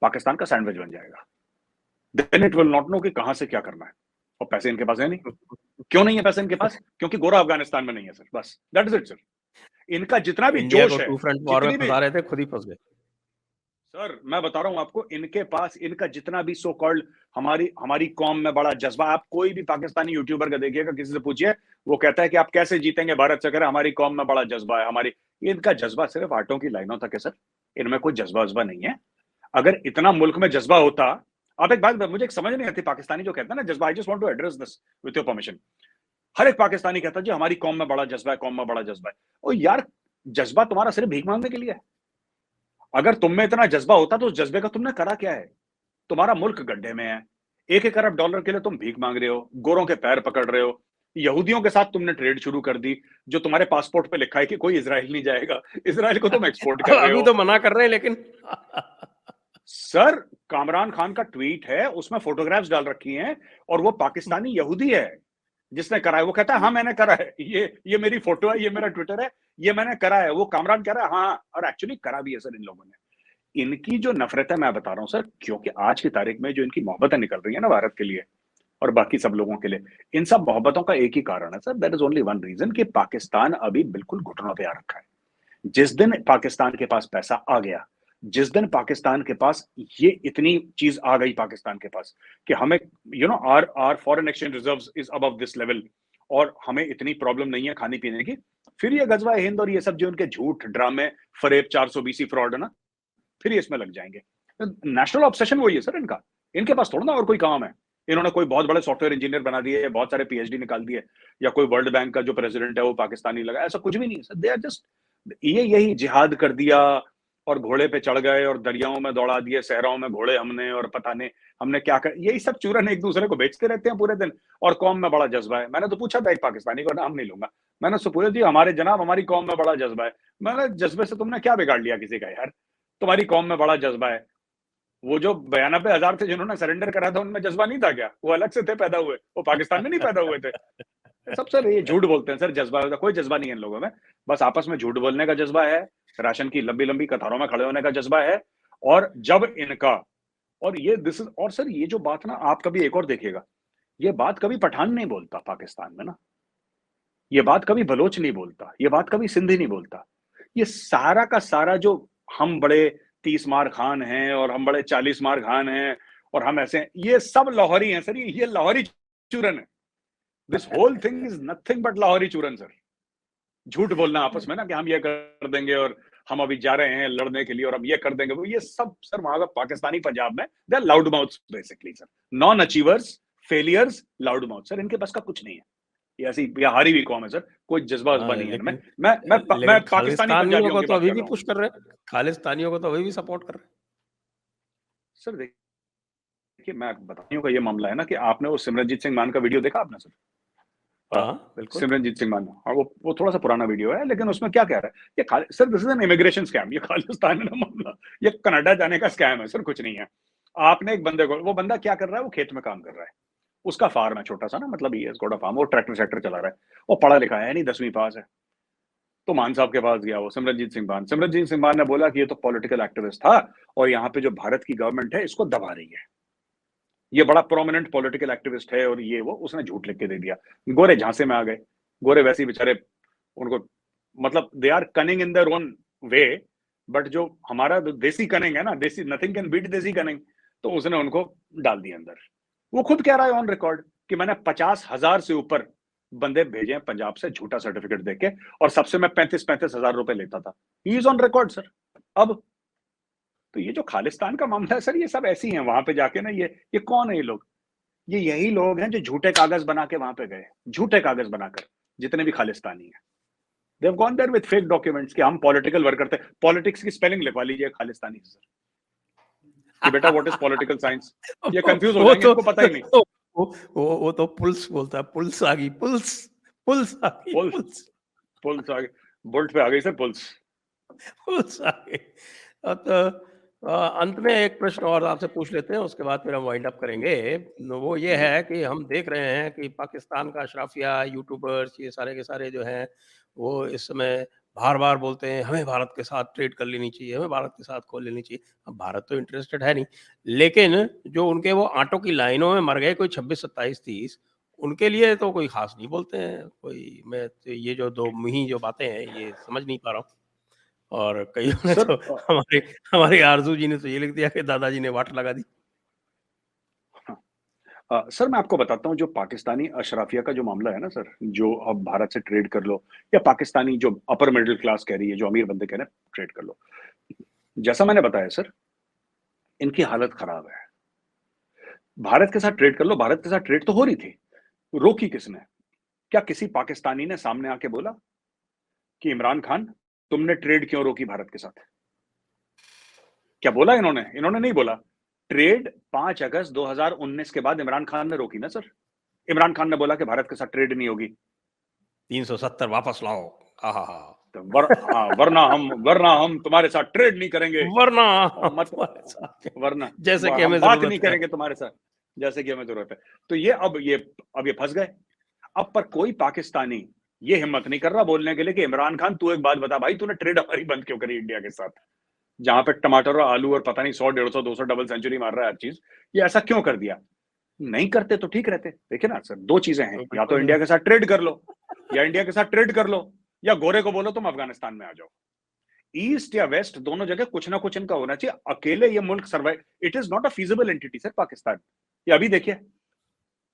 Speaker 2: पाकिस्तान का सैंडविच बन जाएगा। Then it will not know कि कहां से क्या करना है, और पैसे इनके पास है नहीं। क्यों नहीं है पैसे इनके पास? क्योंकि गोरा अफगानिस्तान में नहीं है सर, बस दैट इज इट सर। इनका जितना भी
Speaker 1: इंडिया
Speaker 2: जोश
Speaker 1: को
Speaker 2: है,
Speaker 1: टू फ्रंट वॉर में
Speaker 2: जितनी भी,
Speaker 1: फंसा रहे थे, खुद ही फंस गए।
Speaker 2: सर मैं बता रहा हूं आपको, इनके पास इनका जितना भी सो कॉल्ड हमारी कौम में बड़ा जज्बा, आप कोई भी पाकिस्तानी यूट्यूबर का देखिएगा, किसी से पूछिए, वो कहता है कि आप कैसे जीतेंगे भारत से, कह हमारी कौम में बड़ा जज्बा है हमारी। इनका जज्बा सिर्फ आटों की लाइनों तक है सर, इनमें कोई जज्बा वज्बा नहीं है। अगर इतना मुल्क में जज्बा होता, आप एक बात मुझे एक समझ नहीं आती, पाकिस्तानी जो कहता है ना जज्बा, I just want to address this with your permission. हर एक पाकिस्तानी कहता है जी हमारी कौम में बड़ा जज्बा है, कौम में बड़ा जज्बा है। ओ यार, जज्बा तुम्हारा सिर्फ भीख मांगने के लिए है? अगर तुम में इतना जज्बा होता तो उस जज्बे का तुमने करा क्या है? तुम्हारा मुल्क गड्ढे में है, 1-1 अरब डॉलर के लिए तुम भीख मांग रहे हो, गोरों के पैर पकड़ रहे हो, यहूदियों के साथ तुमने ट्रेड शुरू कर दी, जो तुम्हारे पासपोर्ट पे लिखा है कि कोई इजराइल नहीं जाएगा, इजराइल को तुम एक्सपोर्ट कर रहे
Speaker 1: अभी
Speaker 2: हो।
Speaker 1: तो मना कर रहे हैं लेकिन
Speaker 2: सर कामरान खान का ट्वीट है, उसमें फोटोग्राफ्स डाल रखी हैं, और वो पाकिस्तानी यहूदी है जिसने करा है। वो कहता है हाँ मैंने करा है, ये मेरी फोटो है, ये मेरा ट्विटर है, ये मैंने करा है। वो कामरान कह रहा है हाँ, और एक्चुअली करा भी है सर इन लोगों ने। इनकी जो नफरत है मैं बता रहा हूं सर, क्योंकि आज की तारीख में जो इनकी मोहब्बतें निकल रही है ना भारत के लिए और बाकी सब लोगों के लिए, इन सब मोहब्बतों का एक ही कारण है sir, that is only one reason, कि पाकिस्तान अभी बिल्कुल घुटनों पे आ रखा है। जिस दिन पाकिस्तान के पास पैसा आ गया, जिस दिन पाकिस्तान के पास ये इतनी चीज आ गई पाकिस्तान के पास कि हमें our foreign exchange reserves is above this level, और हमें इतनी प्रॉब्लम नहीं है खाने पीने की, फिर ये गजवा हिंद और ये सब जो उनके झूठ ड्रामे, फरेब 420 फ्रॉड है ना, फिर ये इसमें लग जाएंगे। नेशनल ऑब्सेशन वही है सर इनका, इनके पास थोड़ा ना और कोई काम है। इन्होंने कोई बहुत बड़े सॉफ्टवेयर इंजीनियर बना दिए, बहुत सारे पीएचडी निकाल दिए, या कोई वर्ल्ड बैंक का जो प्रेसिडेंट है वो पाकिस्तानी लगा, ऐसा कुछ भी नहीं है सर। दे आर जस्ट यही जिहाद कर दिया, और घोड़े पे चढ़ गए और दरियाओं में दौड़ा दिए, सहराओं में घोड़े हमने, और पता नहीं हमने क्या कर, यही सब चूरन एक दूसरे को बेचते रहते हैं पूरे दिन, और कौम में बड़ा जज्बा है। मैंने तो पूछा था एक पाकिस्तानी को, नाम नहीं लूंगा, मैंने उससे पूछा जी हमारे जनाब हमारी कौम में बड़ा जज्बा है। मैंने जज्बे से तुमने क्या बिगाड़ लिया किसी का यार? तुम्हारी कौम में बड़ा जज्बा है, वो जो 92,000 थे जिन्होंने सरेंडर करा था उनमें जज्बा नहीं था क्या? वो अलग से थे पैदा हुए, वो पाकिस्तान में नहीं पैदा हुए थे। सब सर ये झूठ बोलते हैं सर, जज्बा कोई जज्बा नहीं है इन लोगों में, बस आपस में झूठ बोलने का जज्बा है, राशन की लंबी लंबी कतारों में खड़े होने का जज्बा है। और जब इनका, और ये दिस इज, और सर ये जो बात ना आप कभी एक और देखिएगा, ये बात कभी पठान नहीं बोलता पाकिस्तान में ना, ये बात कभी बलोच नहीं बोलता, ये बात कभी सिंधी नहीं बोलता, ये सारा का सारा जो हम बड़े 30 मार खान हैं और हम बड़े 40 मार खान हैं और हम ऐसे हैं, ये सब लाहौरी हैं सर, ये लाहौरी चूरन है। This whole thing is nothing but Lahori चूरन सर। झूठ बोलना आपस में ना कि हम ये कर देंगे और हम अभी जा रहे हैं लड़ने के लिए और हम ये कर देंगे, वो ये सब सर वहां का पाकिस्तानी पंजाब में they are loud mouths basically sir, non achievers, failures, loud mouth sir, इनके पास का कुछ नहीं है। ये ऐसी ये हारी हुई कौम है सर, कोई जज्बा वज्बा नहीं है इनमें। मैं पाकिस्तानी
Speaker 1: खालिस्तानियों
Speaker 2: पंजाबियों
Speaker 1: को
Speaker 2: की
Speaker 1: तो
Speaker 2: बात
Speaker 1: अभी
Speaker 2: कर
Speaker 1: भी
Speaker 2: रहा हूँ
Speaker 1: पुश कर रहे हैं, खालिस्तानियों को तो अभी भी सपोर्ट कर रहे हैं
Speaker 2: सर। देखिए मैं बताऊं का ये मामला है ना कि आपने वो सिमरनजीत सिंह मान का वीडियो देखा आपने सर?
Speaker 1: हाँ बिल्कुल।
Speaker 2: सिमरनजीत सिंह मान, हाँ वो थोड़ा सा पुराना वीडियो है, लेकिन उसमें क्या कह रहा है ये sir, this is an immigration scam, ये खालिस्तान है ना मामला, ये कनाडा जाने का स्कैम है सर, कुछ नहीं है। आपने एक बंदे को, वो बंदा क्या कर रहा है, वो खेत में काम कर रहा है, उसका फार्म है छोटा सा ना, मतलब ये गोडा फार्म, वो ट्रैक्टर सेक्टर चला रहा है, वो पढ़ा लिखा है नहीं, 10वीं पास है। तो मान साहब के पास गया वो सिमरनजीत सिंह मान ने बोला कि ये तो पॉलिटिकल एक्टिविस्ट था और यहाँ पे जो भारत की गवर्नमेंट है इसको दबा रही है, ये बड़ा प्रोमिनेंट पॉलिटिकल एक्टिविस्ट है और ये वो, उसने झूठ लिख के दे दिया। गोरे झांसे में आ गए, गोरे वैसे ही बेचारे, उनको मतलब they are cunning in their own way, but जो हमारा देसी कनिंग है ना, desi nothing can beat desi cunning, तो उसने उनको डाल दिया अंदर। वो खुद कह रहा है ऑन रिकॉर्ड कि मैंने 50,000 से ऊपर बंदे भेजे हैं पंजाब से झूठा सर्टिफिकेट देके, और सबसे मैं 35-35 हजार रुपए लेता था। He is on record sir. अब तो ये जो खालिस्तान का मामला है सर, ये सब ऐसी हैं वहां पे जाके ना, ये कौन है ये लोग? ये यही लोग हैं जो झूठे कागज बना के वहां पे गए, झूठे कागज बनाकर, जितने भी खालिस्तानी हैं। They have gone there with fake documents कि हम पॉलिटिकल वर्क करते हैं। पॉलिटिक्स की स्पेलिंग लिखवा लीजिए खालिस्तानी से सर, कि बेटा व्हाट इज पॉलिटिकल साइंस। ये कंफ्यूज हो
Speaker 1: वो
Speaker 2: जाएंगे,
Speaker 1: तो
Speaker 2: इनको पता ही नहीं।
Speaker 1: वो तो पुल्स बोलता है, पुल्स आ गई, पुल्स पुल्स आ गई,
Speaker 2: पुल्स
Speaker 1: पुल्स
Speaker 2: पुल्स आ गई, बुल्ट पे आ गई सर पुल्स।
Speaker 1: पुल्स आ गई। तो अंत में एक प्रश्न और आपसे पूछ लेते हैं, उसके बाद फिर हम वाइंड अप करेंगे। वो ये
Speaker 2: जी
Speaker 1: है कि हम देख रहे हैं कि पाकिस्तान का अशराफिया, यूट्यूबर्स, ये सारे के सारे जो हैं, वो इस समय बार-बार बोलते हैं हमें भारत के साथ ट्रेड कर लेनी चाहिए, हमें भारत के साथ खोल लेनी चाहिए। अब भारत तो इंटरेस्टेड है नहीं, लेकिन जो उनके वो आटों की लाइनों में मर गए कोई 26, 27, 30, उनके लिए तो कोई ख़ास नहीं बोलते हैं। कोई मैं तो ये जो दो मुही जो बातें हैं, ये समझ नहीं पा रहा हूँ। और कईयों ने
Speaker 2: सर।
Speaker 1: तो हमारे हमारे आरज़ू जी ने तो ये लिख दिया कि दादाजी ने वाट लगा दी।
Speaker 2: सर मैं आपको बताता हूँ, जो पाकिस्तानी अशराफिया का जो मामला है ना सर, जो अब भारत से ट्रेड कर लो, या पाकिस्तानी जो अपर मिडिल क्लास कह रही है, जो अमीर बंदे कह रहे हैं ट्रेड कर लो, जैसा मैंने बताया सर, इनकी हालत खराब है। भारत के साथ ट्रेड कर लो, भारत के साथ ट्रेड तो हो रही थी, रोकी किसने? क्या किसी पाकिस्तानी ने सामने आके बोला कि इमरान खान तुमने ट्रेड क्यों रोकी भारत के साथ? क्या बोला इन्होंने? इन्होंने नहीं बोला। ट्रेड 5 अगस्त 2019 के बाद इमरान खान ने रोकी ना सर। इमरान खान ने बोला कि भारत के साथ ट्रेड नहीं होगी।
Speaker 1: 370 वापस लाओ। आहाहा!
Speaker 2: तो वरना हम तुम्हारे साथ ट्रेड नहीं करेंगे।
Speaker 1: वरना
Speaker 2: और
Speaker 1: हम
Speaker 2: मत
Speaker 1: तुम्हारे साथ
Speaker 2: वरना
Speaker 1: जैसे कि
Speaker 2: हम
Speaker 1: हमें
Speaker 2: बात नहीं
Speaker 1: ज़रूरत है।
Speaker 2: करेंगे तुम्हारे साथ, जैसे कि हमें जरूरत है। तो ये फंस गए। अब पर कोई पाकिस्तानी ये हिम्मत नहीं कर रहा बोलने के लिए कि इमरान खान तू एक बात बता भाई, तूने ट्रेड हमारी बंद क्यों करी इंडिया के साथ, जहां पे टमाटर और आलू और पता नहीं 100, 150, 200 डबल सेंचुरी मार रहा है हर चीज, ये ऐसा क्यों कर दिया? नहीं करते तो ठीक रहते। देखिए ना सर, दो चीजें हैं, या तो
Speaker 1: बिल्कुल
Speaker 2: इंडिया के साथ ट्रेड कर लो, या इंडिया के साथ ट्रेड कर लो, या गोरे को बोलो तुम अफगानिस्तान में आ जाओ। ईस्ट या वेस्ट, दोनों जगह कुछ ना कुछ इनका होना चाहिए। अकेले ये मुल्क survive, it is not a feasible entity sir Pakistan. ये अभी देखिए,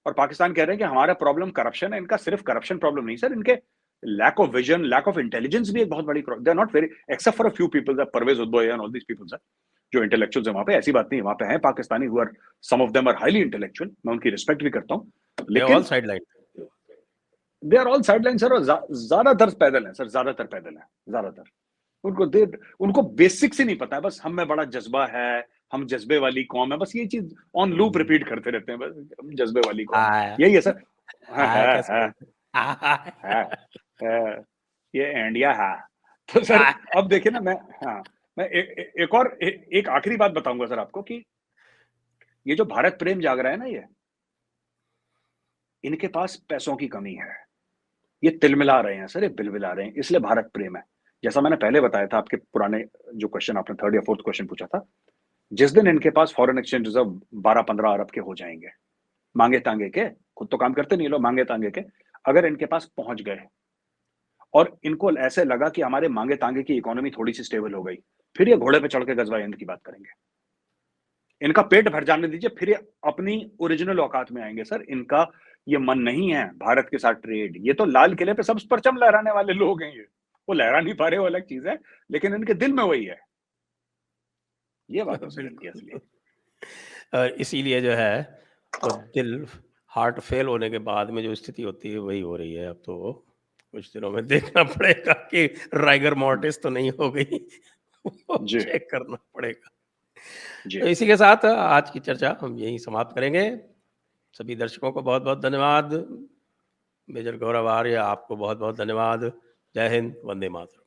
Speaker 2: और पाकिस्तान कह रहे हैं कि हमारा प्रॉब्लम करप्शन है। इनका सिर्फ करप्शन प्रॉब्लम नहीं सर, इनके lack of vision, lack of intelligence भी एक बहुत बड़ी problem. They are not very, except for a few people, Pervez Hoodbhoy and all these people sir, जो इंटेलेक्चुअल्स है वहां पे, ऐसी बात नहीं है, वहां पे हैं Pakistani who are, some of them are highly intellectual, मैं उनकी रिस्पेक्ट भी करता हूं,
Speaker 1: दे ऑल
Speaker 2: लेकिन
Speaker 1: sideline.
Speaker 2: They are all sideline sir. और ज्यादातर पैदल है सर, ज्यादातर पैदल है, ज्यादातर। उनको बेसिक्स ही नहीं पता है, बस हम में बड़ा जज्बा है, हम जज्बे वाली कौम है, बस ये चीज ऑन लूप रिपीट करते रहते हैं, बस हम जज्बे वाली कौम है,
Speaker 1: हाय,
Speaker 2: यही है सर। हाँ,
Speaker 1: हाय कैसे
Speaker 2: है,
Speaker 1: बोलते हैं? हाय,
Speaker 2: है, है, ये इंडिया है। तो सर
Speaker 1: हाय।
Speaker 2: अब देखिए ना, मैं एक और एक आखिरी बात बताऊंगा सर आपको, कि ये जो भारत प्रेम जाग रहा है ना, ये इनके पास पैसों की कमी है। ये तिलमिला रहे हैं सर, ये बिलबिला रहे हैं, इसलिए भारत प्रेम है। जैसा मैंने पहले बताया था, आपके पुराने जो क्वेश्चन, आपने थर्ड या फोर्थ क्वेश्चन पूछा था, जिस दिन इनके पास फॉरेन एक्सचेंज रिजर्व 12-15 अरब के हो जाएंगे, मांगे तांगे के, खुद तो काम करते नहीं लोग, मांगे तांगे के, अगर इनके पास पहुंच गए और इनको ऐसे लगा कि हमारे मांगे तांगे की इकोनॉमी थोड़ी सी स्टेबल हो गई, फिर ये घोड़े पे चढ़ के गजवा हिंद की बात करेंगे। इनका पेट भर जाने दीजिए, फिर ये अपनी ओरिजिनल औकात में आएंगे सर। इनका ये मन नहीं है भारत के साथ ट्रेड। ये तो लाल किले पे सब परचम लहराने वाले लोग हैं, ये वो लहरा नहीं पा रहे, वो अलग चीज है, लेकिन इनके दिल में वही है। ये बात है सर इनकी असली।
Speaker 1: इसीलिए जो है वो दिल, हार्ट फेल होने के बाद में जो स्थिति होती है वही हो रही है। अब तो कुछ दिनों में देखना पड़ेगा कि राइगर मॉर्टिस तो नहीं हो गई। वो
Speaker 2: जी
Speaker 1: चेक करना पड़ेगा।
Speaker 2: जी।
Speaker 1: तो इसी के साथ आज की चर्चा हम यहीं समाप्त करेंगे। सभी दर्शकों को बहुत-बहुत धन्यवाद। मेजर गौरव आर्य, आपको बहुत-बहुत धन्यवाद। जय हिंद, वंदे मातरम।